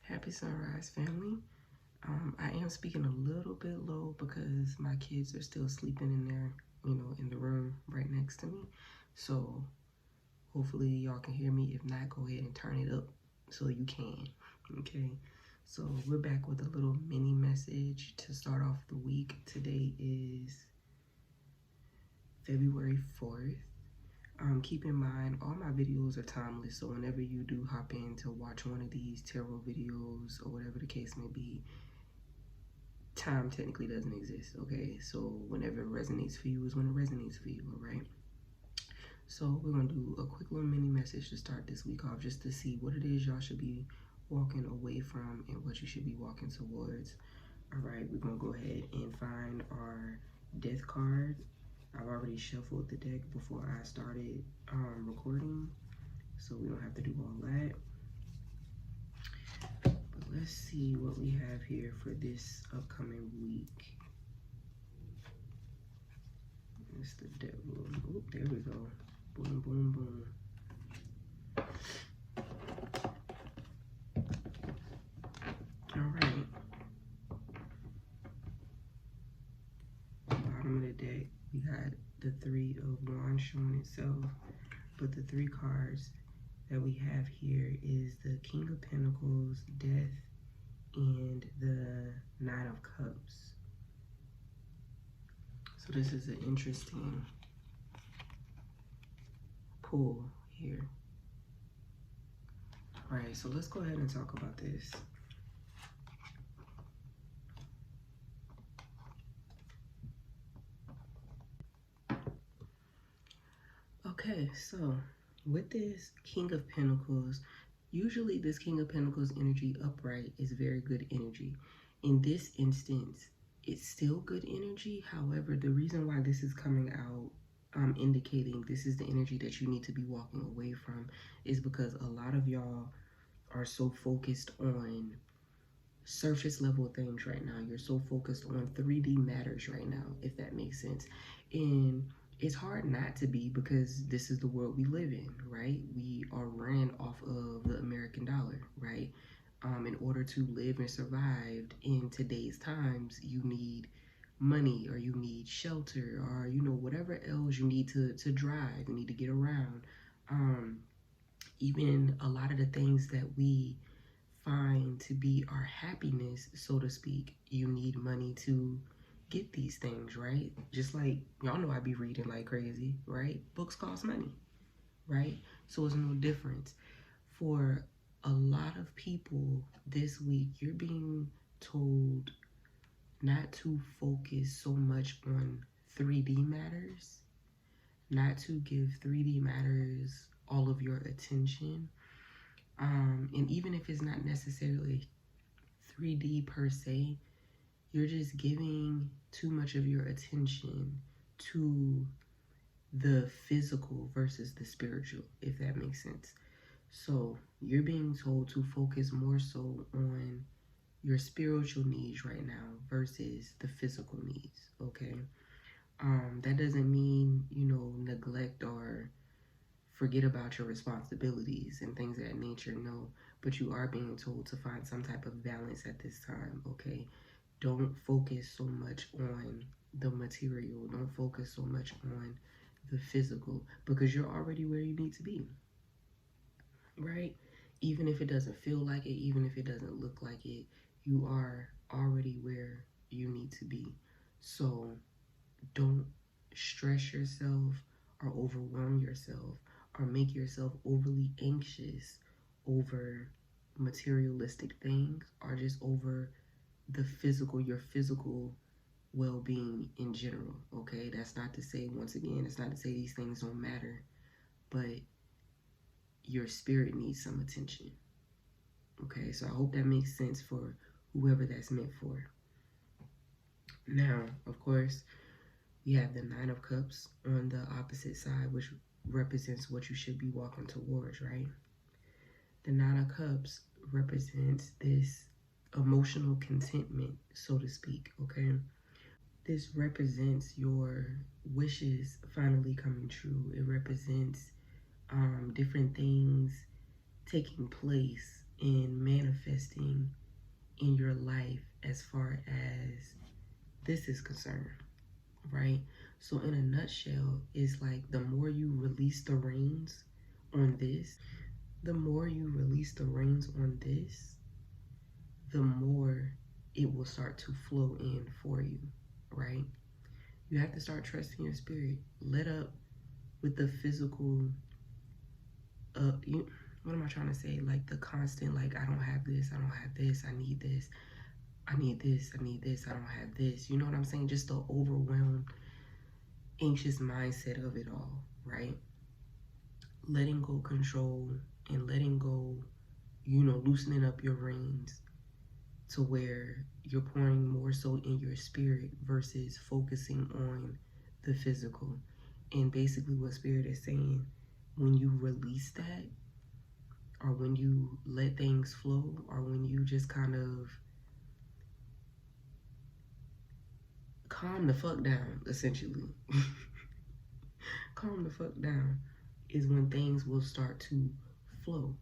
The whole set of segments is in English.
Happy sunrise, family. I am speaking a little bit low because my kids are still sleeping in there, in the room right next to me. So hopefully y'all can hear me. If not, go ahead and turn it up so you can. Okay. So we're back with a little mini message to start off the week. Today is February 4th. Keep in mind, all my videos are timeless, so whenever you do hop in to watch one of these tarot videos or whatever the case may be, time technically doesn't exist, okay? So whenever it resonates for you is when it resonates for you, all right? So we're gonna do a quick little mini message to start this week off, just to see what it is y'all should be walking away from and what you should be walking towards. All right, we're gonna go ahead and find our death card. I've already shuffled the deck before I started recording, so we don't have to do all that. But let's see what we have here for this upcoming week. It's the devil. Oh, there we go. Boom, boom, boom. All right. Bottom of the deck, we got the Three of Wands showing itself, but the three cards that we have here is the King of Pentacles, Death, and the Nine of Cups. So this is an interesting pull here. All right, so let's go ahead and talk about this. Okay, so with this King of Pentacles, usually this King of Pentacles energy upright is very good energy. In this instance, it's still good energy. However, the reason why this is coming out indicating this is the energy that you need to be walking away from is because a lot of y'all are so focused on surface level things right now. You're so focused on 3D matters right now, if that makes sense. And it's hard not to be because this is the world we live in, right? We are ran off of the American dollar, right? In order to live and survive in today's times, you need money, or you need shelter, or whatever else you need to drive, you need to get around. Even a lot of the things that we find to be our happiness, so to speak, you need money to get these things, right? Just like, y'all know I be reading like crazy, right? Books cost money, right? So it's no difference. For a lot of people this week, you're being told not to focus so much on 3D matters, not to give 3D matters all of your attention. And even if it's not necessarily 3D per se, you're just giving too much of your attention to the physical versus the spiritual, if that makes sense. So you're being told to focus more so on your spiritual needs right now versus the physical needs, okay? That doesn't mean, neglect or forget about your responsibilities and things of that nature, no. But you are being told to find some type of balance at this time, okay? Don't focus so much on the material. Don't focus so much on the physical, because you're already where you need to be, right? Even if it doesn't feel like it, even if it doesn't look like it, you are already where you need to be. So don't stress yourself or overwhelm yourself or make yourself overly anxious over materialistic things or just over the physical, your physical well-being in general, okay? That's not to say, once again, it's not to say these things don't matter, but your spirit needs some attention, okay? So I hope that makes sense for whoever that's meant for. Now, of course, we have the Nine of Cups on the opposite side, which represents what you should be walking towards, right? The Nine of Cups represents this emotional contentment, so to speak, okay? This represents your wishes finally coming true. It represents different things taking place and manifesting in your life as far as this is concerned, right? So in a nutshell, it's like the more you release the reins on this, the more you release the reins on this, the more it will start to flow in for you, right? You have to start trusting your spirit. Let up with the physical, what am I trying to say? Like the constant, like, I don't have this, I don't have this, I need this, I need this, I need this, I don't have this. You know what I'm saying? Just the overwhelmed, anxious mindset of it all, right? Letting go control and letting go, loosening up your reins to where you're pouring more so in your spirit versus focusing on the physical. And basically what spirit is saying, when you release that, or when you let things flow, or when you just kind of calm the fuck down, essentially. Calm the fuck down is when things will start to flow,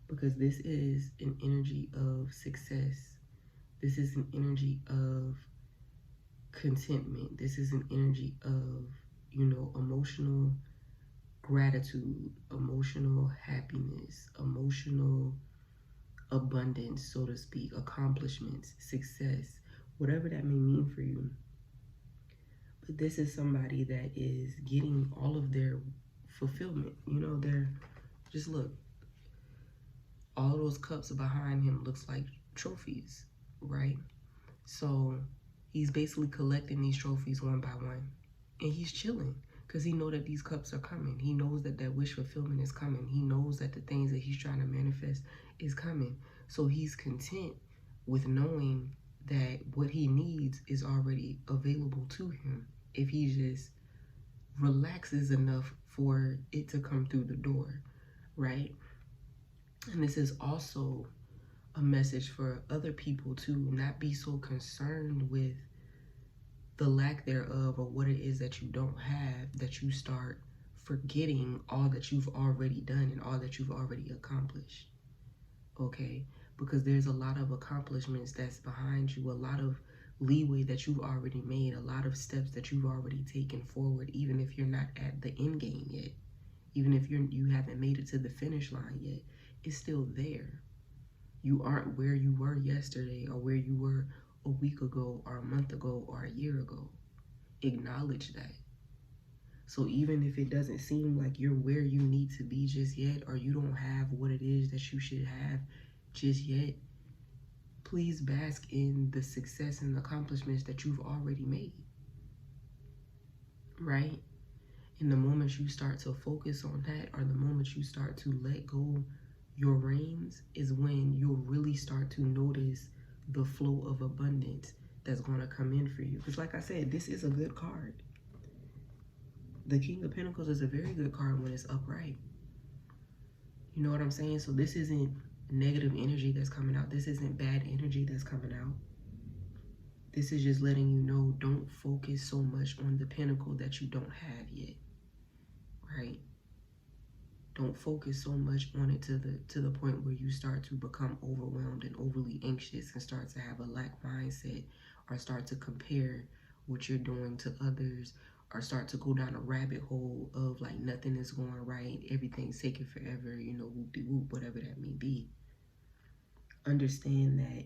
because this is an energy of success. This is an energy of contentment. This is an energy of, emotional gratitude, emotional happiness, emotional abundance, so to speak, accomplishments, success, whatever that may mean for you. But this is somebody that is getting all of their fulfillment. They're just, look, all those cups behind him looks like trophies, right? So he's basically collecting these trophies one by one, and he's chilling because he knows that these cups are coming. He knows that that wish fulfillment is coming. He knows that the things that he's trying to manifest is coming. So he's content with knowing that what he needs is already available to him if he just relaxes enough for it to come through the door, right? And this is also a message for other people to not be so concerned with the lack thereof, or what it is that you don't have, that you start forgetting all that you've already done and all that you've already accomplished. Okay? Because there's a lot of accomplishments that's behind you, a lot of leeway that you've already made, a lot of steps that you've already taken forward, even if you're not at the end game yet, even if you haven't made it to the finish line yet, it's still there. You aren't where you were yesterday, or where you were a week ago, or a month ago, or a year ago. Acknowledge that. So even if it doesn't seem like you're where you need to be just yet, or you don't have what it is that you should have just yet, please bask in the success and accomplishments that you've already made, right? And the moment you start to focus on that, or the moment you start to let go your reins, is when you'll really start to notice the flow of abundance that's going to come in for you. Because like I said, this is a good card. The King of Pentacles is a very good card when it's upright. You know what I'm saying? So this isn't negative energy that's coming out. This isn't bad energy that's coming out. This is just letting you know, don't focus so much on the pinnacle that you don't have yet, right? Don't focus so much on it to the point where you start to become overwhelmed and overly anxious and start to have a lack mindset, or start to compare what you're doing to others, or start to go down a rabbit hole of like nothing is going right, everything's taking forever, whoop-de-whoop, whatever that may be. Understand that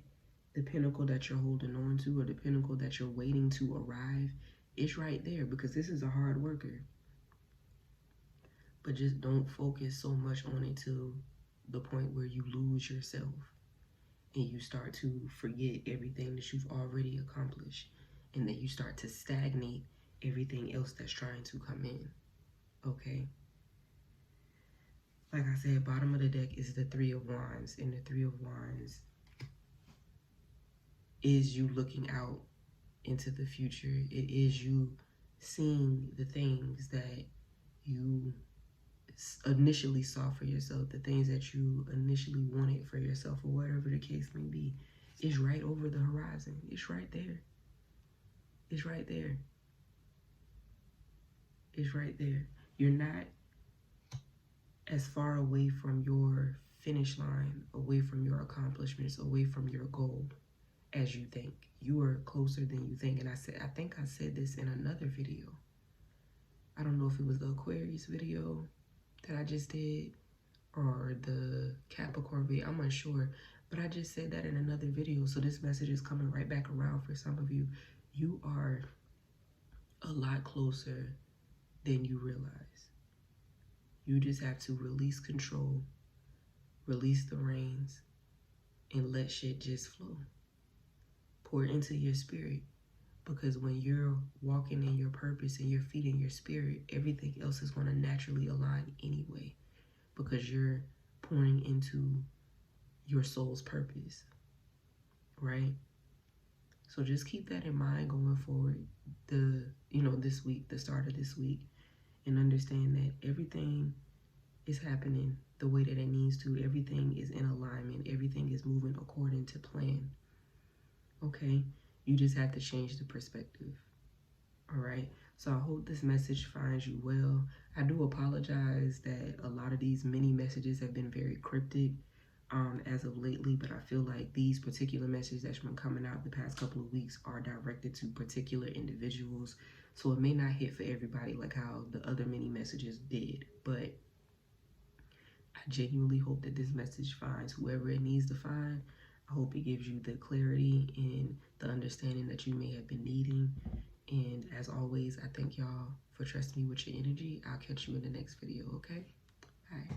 the pinnacle that you're holding on to, or the pinnacle that you're waiting to arrive, is right there, because this is a hard worker. But just don't focus so much on it to the point where you lose yourself and you start to forget everything that you've already accomplished, and then you start to stagnate everything else that's trying to come in, okay? Like I said, bottom of the deck is the Three of Wands, and the Three of Wands is you looking out into the future. It is you seeing the things that you initially saw for yourself, the things that you initially wanted for yourself, or whatever the case may be. It's right over the horizon. It's right there. It's right there. It's right there. You're not as far away from your finish line, away from your accomplishments, away from your goal. as you think. You are closer than you think. And I think I said this in another video. I don't know if it was the Aquarius video that I just did or the Capricorn video. I'm unsure. But I just said that in another video. So this message is coming right back around for some of you. You are a lot closer than you realize. You just have to release control, release the reins, and let shit just flow. Pour into your spirit. Because when you're walking in your purpose and you're feeding your spirit, everything else is going to naturally align anyway. Because you're pouring into your soul's purpose, right? So just keep that in mind going forward. This week, the start of this week, and understand that everything is happening the way that it needs to. Everything is in alignment. Everything is moving according to plan. Okay? You just have to change the perspective. All right? So I hope this message finds you well. I do apologize that a lot of these mini messages have been very cryptic as of lately, but I feel like these particular messages that's been coming out the past couple of weeks are directed to particular individuals. So it may not hit for everybody like how the other mini messages did, but I genuinely hope that this message finds whoever it needs to find. I hope it gives you the clarity and the understanding that you may have been needing. And as always, I thank y'all for trusting me with your energy. I'll catch you in the next video, okay? Bye.